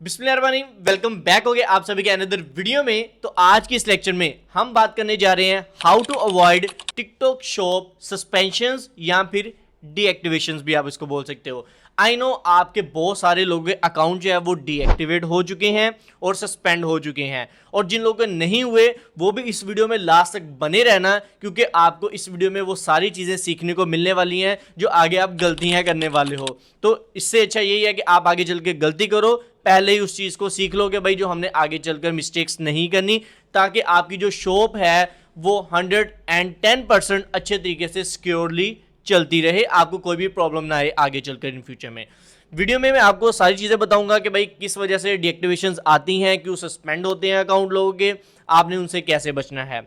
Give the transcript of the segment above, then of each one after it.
बिस्मिल्लाहिर्रहमानिर्रहीम, welcome back हो गए आप सभी के अनदर वीडियो में। तो आज की इस लेक्चर में हम बात करने जा रहे हैं how to avoid TikTok shop suspensions या फिर डीएक्टिवेशंस भी आप इसको बोल सकते हो। आई नो आपके बहुत सारे लोगों के अकाउंट जो है वो डीएक्टिवेट हो चुके हैं और सस्पेंड हो चुके हैं, और जिन लोगों के नहीं हुए वो भी इस वीडियो में लास्ट तक बने रहना, क्योंकि आपको इस वीडियो में वो सारी चीज़ें सीखने को मिलने वाली हैं जो आगे आप गलतियां करने वाले हो। तो इससे अच्छा यही है कि आप आगे चल के गलती करो, पहले ही उस चीज़ को सीख लो कि भाई जो हमने आगे चलकर मिस्टेक्स नहीं करनी, ताकि आपकी जो शॉप है वो 110% अच्छे तरीके से सिक्योरली चलती रहे, आपको कोई भी प्रॉब्लम ना आए आगे चलकर इन फ्यूचर में। वीडियो में मैं आपको सारी चीज़ें बताऊंगा कि भाई किस वजह से डीएक्टिवेशंस आती हैं, क्यों सस्पेंड होते हैं अकाउंट लोगों के, आपने उनसे कैसे बचना है।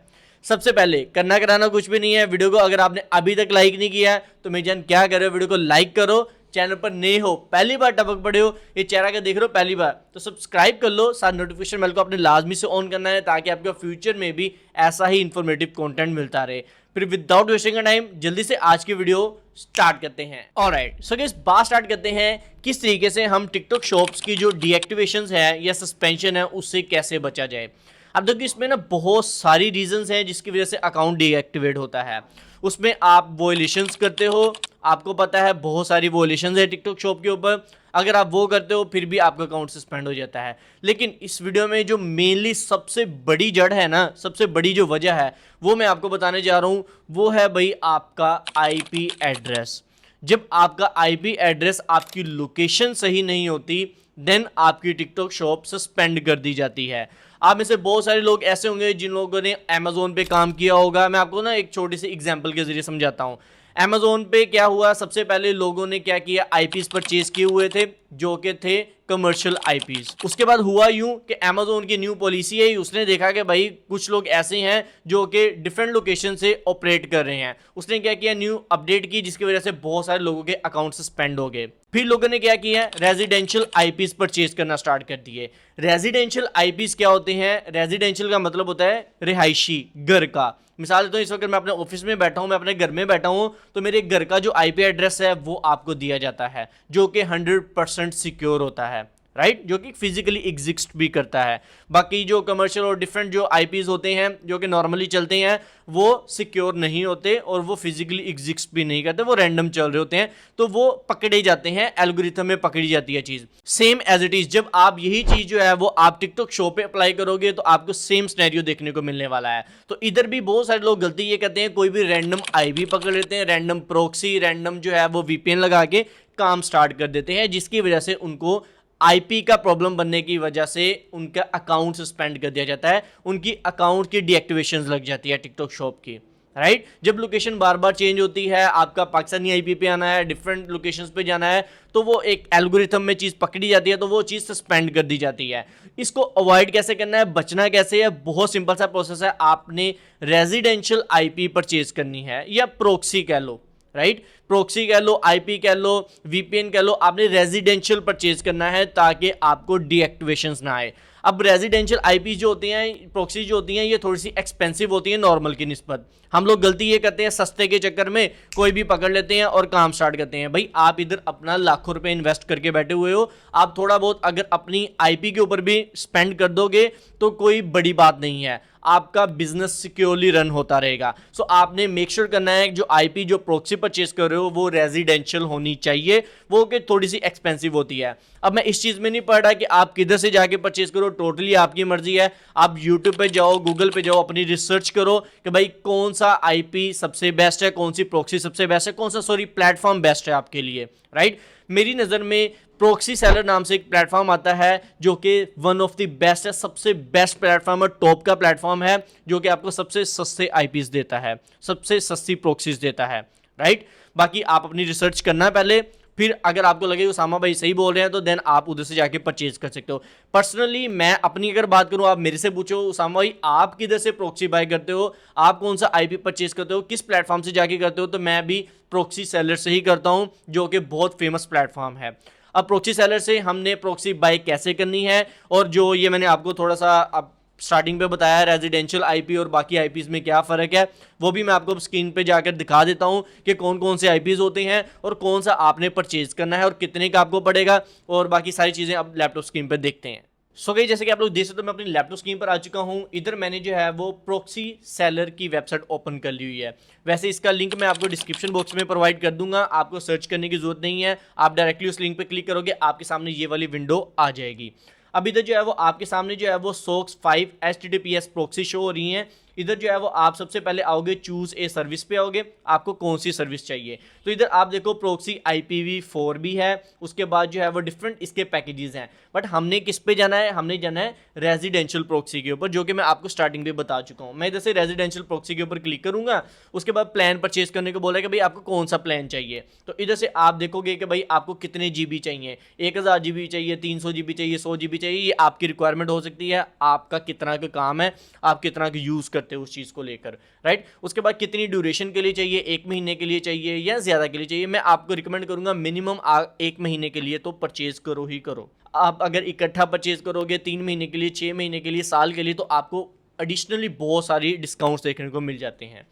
सबसे पहले करना कराना कुछ भी नहीं है। वीडियो को अगर आपने अभी तक लाइक नहीं किया है तो मेरी जान क्या कर रहे हो, वीडियो को लाइक करो। चैनल पर नए हो, पहली बार टपक पड़े हो, ये चेहरा का देख रहे हो पहली बार, तो सब्सक्राइब कर लो। साथ नोटिफिकेशन बेल को आपने लाजमी से ऑन करना है ताकि आपको फ्यूचर में भी ऐसा ही इंफॉर्मेटिव कंटेंट मिलता रहे। फिर विदाउट वेस्टिंग टाइम जल्दी से आज की वीडियो स्टार्ट करते हैं। ऑलराइट, सो गाइस बात स्टार्ट करते हैं किस तरीके से हम टिकटॉक शॉप्स की जो डीएक्टिवेशंस है या सस्पेंशन है उससे कैसे बचा जाए। अब देखिए इसमें ना बहुत सारी रीजंस हैं जिसकी वजह से अकाउंट डीएक्टिवेट होता है। उसमें आप वोलेशंस करते हो, आपको पता है बहुत सारी वोलेशंस है टिकटॉक शॉप के ऊपर, अगर आप वो करते हो फिर भी आपका अकाउंट सस्पेंड हो जाता है। लेकिन इस वीडियो में जो मेनली सबसे बड़ी जड़ है ना, सबसे बड़ी जो वजह है वो मैं आपको बताने जा रहा हूँ, वो है भाई आपका आईपी एड्रेस। जब आपका आईपी एड्रेस, आपकी लोकेशन सही नहीं होती, देन आपकी टिकटॉक शॉप सस्पेंड कर दी जाती है। आप में से बहुत सारे लोग ऐसे होंगे जिन लोगों ने अमेजोन पे काम किया होगा। मैं आपको ना एक छोटी सी एग्जांपल के जरिए समझाता हूँ। अमेजोन पे क्या हुआ, सबसे पहले लोगों ने क्या किया, आईपीज परचेज किए हुए थे जो कि थे कमर्शियल आईपीज। उसके बाद हुआ यूं कि अमेजोन की न्यू पॉलिसी है, उसने देखा कि भाई कुछ लोग ऐसे हैं जो कि डिफरेंट लोकेशन से ऑपरेट कर रहे हैं। उसने क्या किया, न्यू अपडेट की, जिसकी वजह से बहुत सारे लोगों के अकाउंट सस्पेंड हो गए। फिर लोगों ने क्या किया, रेजिडेंशियल आईपीज परचेज करना स्टार्ट कर दिए। रेजिडेंशियल आईपीज क्या होते हैं, रेजिडेंशियल का मतलब होता है रिहायशी, घर का। मिसाल तो इस वक्त मैं अपने ऑफिस में बैठा हूं, मैं अपने घर में बैठा हूं, तो मेरे घर का जो आईपी एड्रेस है वो आपको दिया जाता है, जो कि 100% सिक्योर होता है, राइट, जो कि फिजिकली एग्जिस्ट भी करता है। बाकी जो कमर्शियल और डिफरेंट जो आईपीज होते हैं जो कि नॉर्मली चलते हैं वो सिक्योर नहीं होते और वो फिजिकली एग्जिस्ट भी नहीं करते, वो रैंडम चल रहे होते हैं, तो वो पकड़े जाते हैं, एल्गोरिथम में पकड़ी जाती है चीज। सेम एज इट इज जब आप यही चीज जो है वो आप टिकटॉक शो पे अप्लाई करोगे तो आपको सेम सिनेरियो देखने को मिलने वाला है। तो इधर भी बहुत सारे लोग गलती ये करते हैं, कोई भी रैंडम आईपी पकड़ लेते हैं, रैंडम प्रोक्सी, रैंडम जो है वो वीपीएन लगा के काम स्टार्ट कर देते हैं, जिसकी वजह से उनको आईपी का प्रॉब्लम बनने की वजह से उनका अकाउंट सस्पेंड कर दिया जाता है, उनकी अकाउंट की डीएक्टिवेशन लग जाती है टिकटॉक शॉप की, राइट। जब लोकेशन बार बार चेंज होती है, आपका पाकिस्तानी आईपी पे आना है, डिफरेंट लोकेशंस पे जाना है, तो वो एक एल्गोरिथम में चीज़ पकड़ी जाती है, तो वो चीज़ सस्पेंड कर दी जाती है। इसको अवॉइड कैसे करना है, बचना कैसे है, बहुत सिंपल सा प्रोसेस है। आपने रेजिडेंशियल आईपी परचेज करनी है या प्रोक्सी कह लो, राइट, प्रोक्सी कह लो, आईपी कह लो, वीपीएन कह लो, आपने रेजिडेंशियल परचेज करना है ताकि आपको डीएक्टिवेशंस ना आए। अब रेजिडेंशियल आईपी जो होती हैं, प्रोक्सी जो होती हैं, ये थोड़ी सी एक्सपेंसिव होती है नॉर्मल की निस्बत। हम लोग गलती ये करते हैं, सस्ते के चक्कर में कोई भी पकड़ लेते हैं और काम स्टार्ट करते हैं। भाई आप इधर अपना लाखों रुपए इन्वेस्ट करके बैठे हुए हो, आप थोड़ा बहुत अगर अपनी आईपी के ऊपर भी स्पेंड कर दोगे तो कोई बड़ी बात नहीं है, आपका बिजनेस सिक्योरली रन होता रहेगा। सो आपने मेक श्योर करना है जो आईपी जो प्रोक्सी परचेज कर रहे हो वो रेजिडेंशियल होनी चाहिए, वो कि थोड़ी सी एक्सपेंसिव होती है। अब मैं इस चीज में नहीं पढ़ रहा कि आप किधर से जाके परचेज करो, टोटली आपकी मर्जी है। आप यूट्यूब पे जाओ, गूगल पे जाओ, अपनी रिसर्च करो कि भाई कौन सा आईपी सबसे बेस्ट है, कौन सी प्रोक्सी सबसे बेस्ट है, कौन सा प्लेटफॉर्म बेस्ट है आपके लिए, राइट। मेरी नज़र में प्रोक्सी सेलर नाम से एक प्लेटफॉर्म आता है जो कि वन ऑफ द बेस्ट है, सबसे बेस्ट प्लेटफॉर्म है, टॉप का प्लेटफॉर्म है, जो कि आपको सबसे सस्ते आईपीज देता है, सबसे सस्ती प्रोक्सीज देता है, राइट। बाकी आप अपनी रिसर्च करना पहले, फिर अगर आपको लगे उसामा भाई सही बोल रहे हैं तो देन आप उधर से जाके परचेज कर सकते हो। पर्सनली मैं अपनी अगर बात करूं, आप मेरे से पूछो उसामा भाई आप किधर से प्रोक्सी बाय करते हो, आप कौन सा आईपी परचेज करते हो, किस प्लेटफॉर्म से जाके करते हो, तो मैं भी प्रोक्सी सेलर से ही करता हूं जो कि बहुत फेमस प्लेटफॉर्म है। अब प्रोक्सी सेलर से हमने प्रोक्सी बाय कैसे करनी है, और जो ये मैंने आपको थोड़ा सा अब स्टार्टिंग पे बताया है रेजिडेंशियल आईपी और बाकी आईपीज में क्या फ़र्क है, वो भी मैं आपको स्क्रीन पे जाकर दिखा देता हूँ कि कौन कौन से आईपीज होते हैं और कौन सा आपने परचेज करना है और कितने का आपको पड़ेगा, और बाकी सारी चीज़ें अब लैपटॉप स्क्रीन पर देखते हैं। सो गई जैसे कि आप लोग देख सकते हो मैं अपनी लैपटॉप स्क्रीन पर आ चुका हूँ। इधर मैंने जो है वो प्रॉक्सी सेलर की वेबसाइट ओपन कर ली हुई है। वैसे इसका लिंक मैं आपको डिस्क्रिप्शन बॉक्स में प्रोवाइड कर दूंगा, आपको सर्च करने की जरूरत नहीं है, आप डायरेक्टली उस लिंक पे क्लिक करोगे आपके सामने ये वाली विंडो आ जाएगी। अब इधर जो है वो आपके सामने जो है वो SOCKS 5 HTTPS प्रॉक्सी शो हो रही हैं। इधर जो है वो आप सबसे पहले आओगे चूज ए सर्विस पे आओगे, आपको कौन सी सर्विस चाहिए। तो इधर आप देखो प्रॉक्सी IPv4 भी है, उसके बाद जो है वो डिफरेंट इसके पैकेजेस हैं, बट हमने किस पे जाना है, हमने जाना है रेजिडेंशियल प्रॉक्सी के ऊपर, जो कि मैं आपको स्टार्टिंग में बता चुका हूँ। मैं इधर से रेजिडेंशियल प्रॉक्सी के ऊपर क्लिक करूंगा, उसके बाद प्लान परचेज करने को बोला कि भाई आपको कौन सा प्लान चाहिए। तो इधर से आप देखोगे कि भाई आपको कितने GB चाहिए, 1000 GB चाहिए, 300 GB चाहिए, 100 GB चाहिए, ये आपकी रिक्वायरमेंट हो सकती है, आपका कितना का काम है, आप कितना का यूज़ करते हो उस चीज़ को लेकर, राइट। उसके बाद कितनी ड्यूरेशन के लिए चाहिए, 1 महीने के लिए चाहिए या ज़्यादा के लिए चाहिए। मैं आपको रिकमेंड करूंगा मिनिमम 1 महीने के लिए तो परचेज करो ही करो। आप अगर इकट्ठा परचेज करोगे 3 महीने के लिए, 6 महीने के लिए, साल के लिए, तो आपको एडिशनली बहुत सारी डिस्काउंट्स देखने को मिल जाते हैं।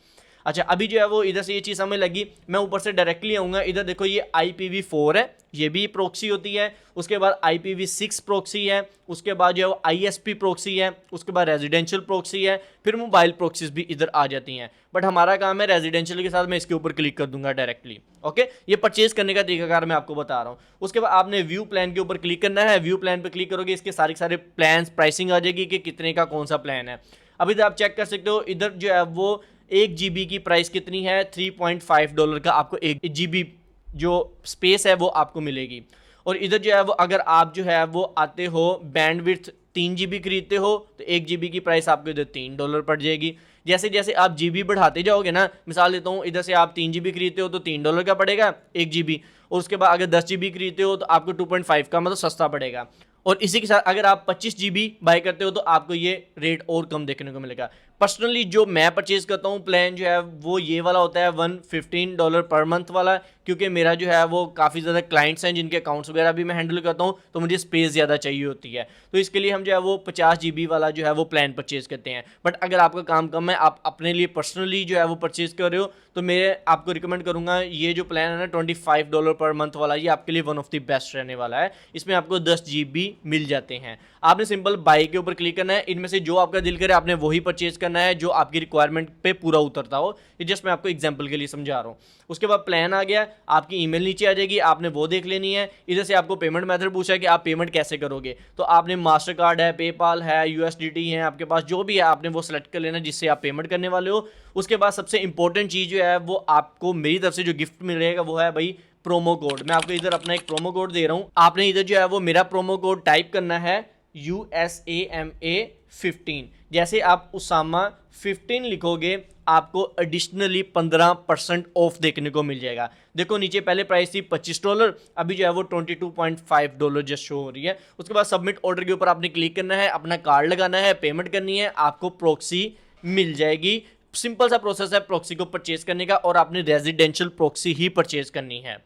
अच्छा अभी जो है वो इधर से ये चीज़ हमें लगी, मैं ऊपर से डायरेक्टली आऊँगा। इधर देखो ये IPv4 है, ये भी प्रॉक्सी होती है। उसके बाद IPv6 प्रॉक्सी है, उसके बाद जो है वो ISP प्रॉक्सी है, उसके बाद रेजिडेंशियल प्रॉक्सी है, फिर मोबाइल प्रॉक्सीज भी इधर आ जाती हैं। बट हमारा काम है रेजिडेंशियल के साथ, मैं इसके ऊपर क्लिक कर दूंगा डायरेक्टली। ओके, ये परचेज करने का तरीकाकार मैं आपको बता रहा हूँ। उसके बाद आपने व्यू प्लान के ऊपर क्लिक करना है। व्यू प्लान पर क्लिक करोगे, इसके सारे प्लान प्राइसिंग आ जाएगी कि कितने का कौन सा प्लान है। अब इधर आप चेक कर सकते हो, इधर जो है वो 1 GB की प्राइस कितनी है, $3.5 का आपको 1 GB जो स्पेस है वो आपको मिलेगी। और इधर जो है वो अगर आप जो है वो आते हो बैंडविड्थ 3 GB खरीदते हो तो 1 GB की प्राइस आपको इधर $3 पड़ जाएगी। जैसे जैसे आप GB बढ़ाते जाओगे ना, मिसाल देता हूँ, इधर से आप 3 GB खरीदते हो तो $3 का पड़ेगा 1 GB, और उसके बाद अगर 10 GB खरीदते हो तो आपको 2.5 का मतलब सस्ता पड़ेगा। और इसी के साथ अगर आप 25 GB बाय करते हो तो आपको ये रेट और कम देखने को मिलेगा। पर्सनली जो मैं परचेज करता हूँ प्लान जो है वो ये वाला होता है $115 पर मंथ वाला, क्योंकि मेरा जो है वो काफ़ी ज़्यादा क्लाइंट्स हैं जिनके अकाउंट्स वगैरह भी मैं हैंडल करता हूँ, तो मुझे स्पेस ज़्यादा चाहिए होती है, तो इसके लिए हम जो है वो 50 GB वाला जो है वो प्लान परचेज करते हैं। बट अगर आपका काम कम है, आप अपने लिए पर्सनली जो है वो परचेज कर रहे हो, तो मैं आपको रिकमेंड करूँगा ये जो प्लान है ना $25 पर मंथ वाला, ये आपके लिए वन ऑफ द बेस्ट रहने वाला है। इसमें आपको 10 GB मिल जाते हैं। आपने सिंपल बाई के ऊपर क्लिक करना है, इनमें से जो आपका दिल करे आपने वही परचेज करना है जो आपकी रिक्वायरमेंट पे पूरा उतरता हो। ये जस्ट मैं आपको एग्जांपल के लिए समझा रहा हूँ। उसके बाद प्लान आ गया, आपकी ईमेल नीचे आ जाएगी, आपने वो देख लेनी है। इधर से आपको पेमेंट मेथड पूछा है कि आप पेमेंट कैसे करोगे, तो आपने मास्टर कार्ड है, पेपाल है, USDT है, आपके पास जो भी है आपने वो सेलेक्ट कर लेना जिससे आप पेमेंट करने वाले हो। उसके बाद सबसे इंपॉर्टेंट चीज़ जो है वो आपको मेरी तरफ से जो गिफ्ट मिलेगा वो है भाई प्रोमो कोड। मैं आपको इधर अपना एक प्रोमो कोड दे रहा हूँ, आपने इधर जो है वो मेरा प्रोमो कोड टाइप करना है USAMA 15। जैसे आप उसामा 15 लिखोगे आपको एडिशनली 15% ऑफ देखने को मिल जाएगा। देखो नीचे पहले प्राइस थी $25, अभी जो है वो $22.5 जस्ट शो हो रही है। उसके बाद सबमिट ऑर्डर के ऊपर आपने क्लिक करना है, अपना कार्ड लगाना है, पेमेंट करनी है, आपको प्रॉक्सी मिल जाएगी। सिंपल सा प्रोसेस है प्रॉक्सी को परचेज करने का, और आपने रेजिडेंशियल प्रॉक्सी ही परचेज करनी है।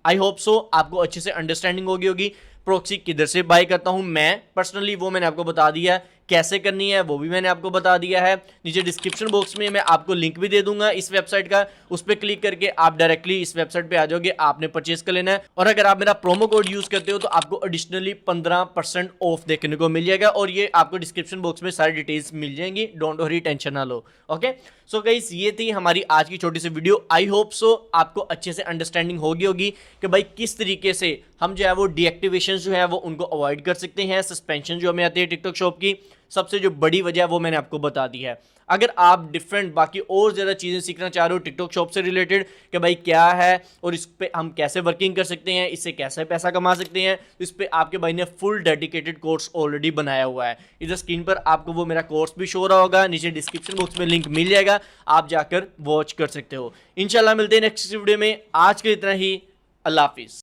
आई होप सो आपको अच्छे से अंडरस्टैंडिंग होगी प्रॉक्सी किधर से बाय करता हूं मैं पर्सनली, वो मैंने आपको बता दिया है। कैसे करनी है वो भी मैंने आपको बता दिया है। नीचे डिस्क्रिप्शन बॉक्स में मैं आपको लिंक भी दे दूंगा इस वेबसाइट का, उस पर क्लिक करके आप डायरेक्टली इस वेबसाइट पे आ जाओगे, आपने परचेज कर लेना है। और अगर आप मेरा प्रोमो कोड यूज करते हो तो आपको एडिशनली 15% ऑफ देखने को मिल जाएगा, और ये आपको डिस्क्रिप्शन बॉक्स में सारी डिटेल्स मिल जाएंगी। डोंट वरी, टेंशन ना लो। ओके सो गाइस, ये थी हमारी आज की छोटी सी वीडियो। आई होप सो आपको अच्छे से अंडरस्टैंडिंग होगी कि भाई किस तरीके से हम जो है वो डीएक्टिवेशन जो है वो उनको अवॉइड कर सकते हैं। सस्पेंशन जो हमें आती है टिकटॉक शॉप की, सबसे जो बड़ी वजह है वो मैंने आपको बता दी है। अगर आप डिफरेंट बाकी और ज़्यादा चीज़ें सीखना चाह रहे हो टिकटॉक शॉप से रिलेटेड कि भाई क्या है और इस पे हम कैसे वर्किंग कर सकते हैं, इससे कैसे पैसा कमा सकते हैं, तो इस पे आपके भाई ने फुल डेडिकेटेड कोर्स ऑलरेडी बनाया हुआ है। इधर स्क्रीन पर आपको वो मेरा कोर्स भी शो रहा होगा, नीचे डिस्क्रिप्शन बॉक्स में लिंक मिल जाएगा, आप जाकर वॉच कर सकते हो। इंशाल्लाह मिलते हैं नेक्स्ट वीडियो में। आज के इतना ही, अल्लाह हाफिज़।